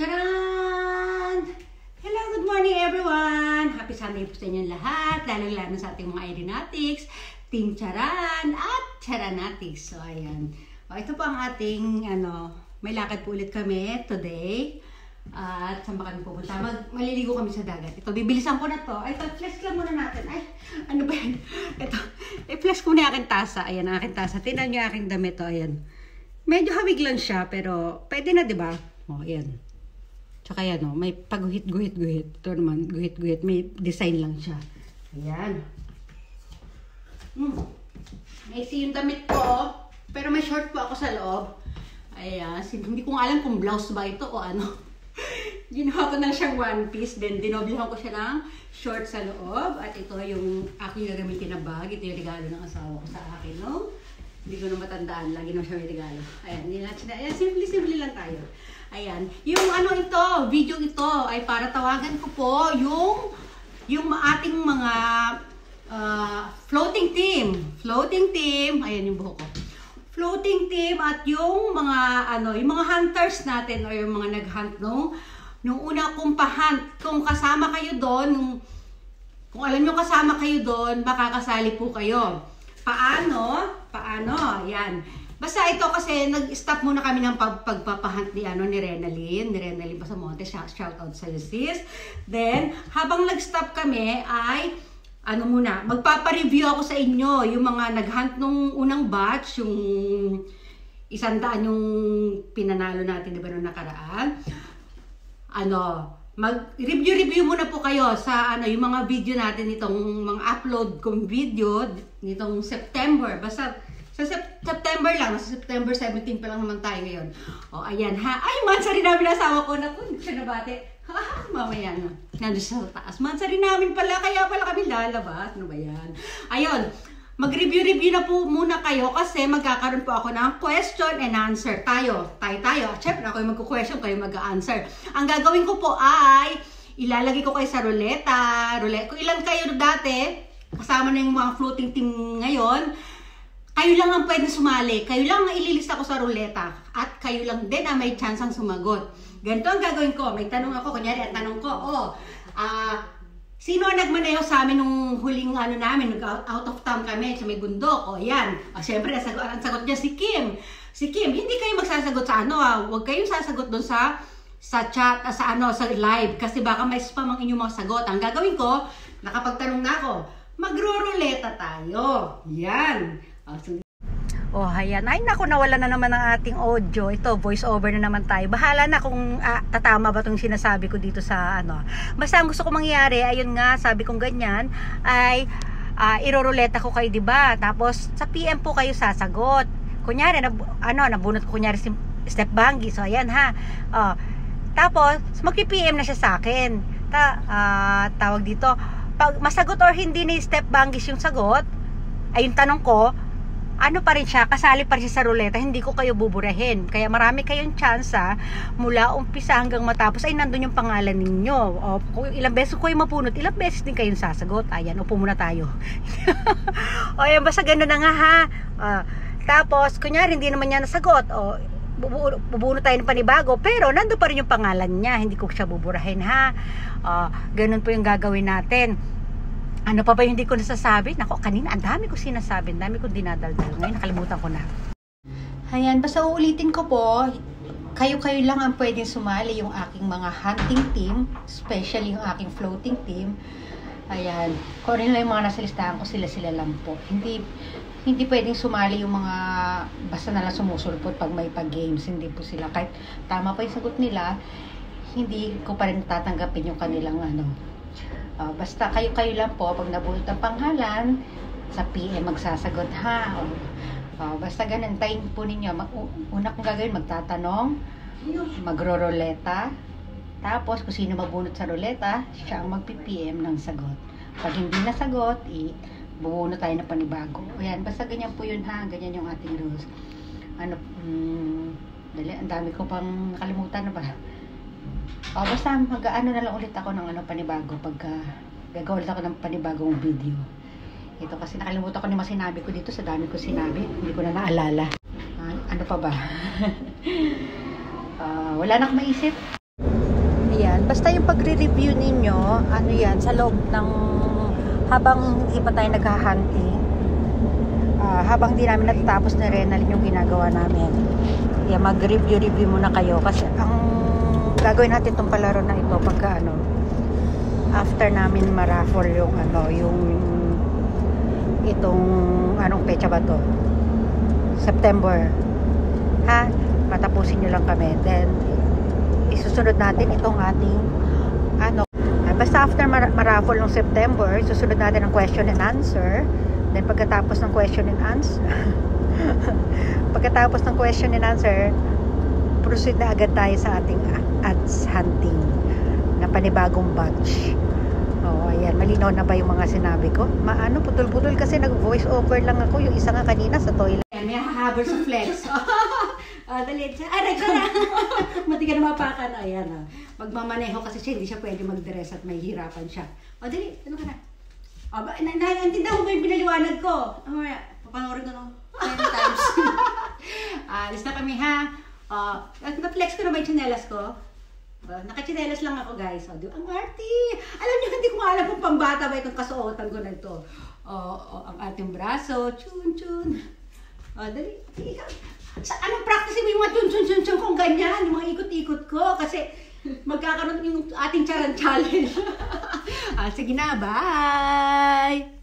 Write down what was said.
Charan! Hello, good morning everyone! Happy Sunday po sa inyong lahat, lalo-lalo sa ating mga Aeronatics, Team Charan at Charanatics. So, ayan. O, ito po ang ating, may lakad po ulit kami today. At saan ba kami pupunta? Maliligo kami sa dagat. Ito, bibilisan ko na to. Ito, flash lang muna natin. Ay, ano ba yan? Ito, i-flash ko na yung aking tasa. Ayan, ang aking tasa. Tingnan nyo yung aking damit. O, ayan. Medyo hawig lang siya, pero pwede na, diba? O, ayan. Tsaka yan, oh, may pag-guhit-guhit. Ito naman, guhit-guhit. May design lang siya. Ayan. Maiksi yung damit ko. Pero may short po ako sa loob. Ayan. Hindi ko alam kung blouse ba ito o ano. Ginawa ko na siyang one piece. Then, dinoblehan ko siya ng short sa loob. At ito yung aking gagamitin na bag. Ito yung regalo ng asawa ko sa akin, no? Hindi ko na matandaan. Lagi na siya may regalo. Ayan. Ayan, simple-simple lang tayo. Ayan. Yung ito, video ito ay para tawagan ko po yung ating mga floating team. Floating team. Ayan yung buhok ko. Floating team at yung mga yung mga hunters natin o yung mga nag-hunt nung una kong pa-hunt. Kung kasama kayo doon, kung alam nyo kasama kayo doon, makakasali po kayo. Paano? Ayan. Basta ito kasi nag-stop muna kami ng pagpapahunt ni Renalyn Basamonte, shout out sa sis. Then, habang nag-stop kami ay magpapa-review ako sa inyo yung mga nag-hunt nung unang batch, yung 100 yung pinanalo natin, di ba, nung nakaraan. Mag-review muna po kayo sa yung mga video natin nitong mga upload kong video nitong September. Basta sa September lang, sa September 17 pa lang naman tayo ngayon. O, ayan ha. Ay, mansa rin namin asawa ko na po. Hindi siya nabate. Mamaya na. Nandun siya sa taas. Mansa rin namin pala. Kaya pala kami lalabas. Ano ba yan? Ayun. Mag-review na po muna kayo kasi magkakaroon po ako ng question and answer. Tayo. Siyempre, ako yung magkukwestiyon, kayo mag-answer. Ang gagawin ko po ay ilalagay ko kayo sa ruleta. Kung ilan kayo dati, kasama na yung mga floating team ngayon, kayo lang ang pwede sumali. Kayo lang ang ililista ko sa ruleta. At kayo lang din ang may chance ang sumagot. Ganito ang gagawin ko. May tanong ako. Kunyari, ang tanong ko, sino ang nagmaneho sa amin nung huling namin? Out of town kami sa may bundok. O, yan. Siyempre, ang sagot niya si Kim. Si Kim, hindi kayo magsasagot sa Huwag kayong sasagot doon sa chat, sa live. Kasi baka may spam ang inyong mga sagot. Ang gagawin ko, nakapagtanong na ako, magro-ruleta tayo. Yan. Ayan. Ay, naku, nawala na naman ang ating audio. Ito, voice over na naman tayo. Bahala na kung tatama ba itong sinasabi ko dito sa Basta ang gusto ko mangyari, ayun nga, sabi kong ganyan, ay iroruleta ko kayo, diba? Tapos, sa PM po kayo sasagot. Kunyari, nabunot ko kunyari si Step Banggi. So, ayan ha. Tapos, magpi-PM na siya sa akin. Tawag dito, pag masagot or hindi ni Step Banggi yung sagot, ay yung tanong ko, pa rin siya, kasali pa rin siya sa ruleta, hindi ko kayo buburahin. Kaya marami kayong chance mula umpisa hanggang matapos ay nandun yung pangalan ninyo. O, kung ilang beses ko kayo mapunot, ilang beses din kayong sasagot. Ayan, upo muna tayo. O, yan, basta gano'n na nga ha. Tapos, kunyari, hindi naman niya nasagot. O, bubunot tayo ng panibago, pero nandun pa rin yung pangalan niya. Hindi ko siya buburahin ha. Ganun po yung gagawin natin. Ano pa ba yung hindi ko nasasabi? Nako, kanina ang dami ko sinasabi, ang dami ko dinadaldal. Ngayon nakalimutan ko na. Ayan, basta uulitin ko po, kayo lang ang pwedeng sumali, yung aking mga hunting team, especially yung aking floating team. Ayan, kung ano lang yung mga nasa listahan ko, sila lang po. Hindi pwedeng sumali yung mga basta na lang sumusulpot pag may pag-games. Hindi po sila. Kahit tama pa yung sagot nila, hindi ko pa rin tatanggapin yung kanilang basta kayo lang po, pag nabulot ang panghalan, sa PM magsasagot ha. Basta ganun, tayin po ninyo. Una kong gagawin, magtatanong, magro-ruleta, tapos kung sino mabunot sa ruleta, siya ang magpi-PM ng sagot. Pag hindi nasagot, bubunot tayo ng panibago. Ayan, basta ganyan po yun ha, ganyan yung ating rules. Dali, ang dami ko pang nakalimutan na ba? Basta na lang ulit ako ng panibago pagka gagawa ulit ako ng panibagong video. Ito kasi nakalimutan ko na sinabi ko dito, sa dami ko sinabi, hindi ko na naalala. Ano pa ba? Wala na akong maisip. Ayan, basta yung pagre-review ninyo, ano yan, sa loob ng, habang hindi pa tayo naghahanting, habang di namin natatapos na rin yung ginagawa namin. Ayan, mag-review muna kayo kasi ang gagawin natin itong palaro na ito pagka ano, after namin ma-raffle yung ano, yung itong anong pecha ba to? September. Ha? Matapusin nyo lang kami. Then, isusunod natin itong ating ano, basta after ma-raffle ng September, susunod natin ang question and answer. Then pagkatapos ng question and answer proceed na agad tayo sa ating ads hunting na panibagong batch. Ayan, malinaw na ba yung mga sinabi ko? Maano, putol-putol kasi nag-voice over lang ako. Yung isa nga kanina sa toilet. Ayan, may hahabol sa flex. Dali siya. Nagkana. Mati ka na mapakan. Ayan, magmamaneho kasi siya, hindi siya pwede mag-dress at may hirapan siya. Dali, ano ka na? Naintindihan mo ba yung pinaliwanag ko? Papanoorin ko 10 times. Alis na kami, ha? Na-flex ko na ba yung tsinelas ko? Nakachinelas lang ako, guys. Ang arty! Alam niyo, hindi ko alam kung pambata ba itong kasuotan ko na ito. Ang ating braso. Chun-chun. Dali. Anong practice mo yung mga chun-chun-chun kung ganyan? Yung mga ikot-ikot ko. Kasi magkakaroon yung ating charan challenge. Sige na, bye!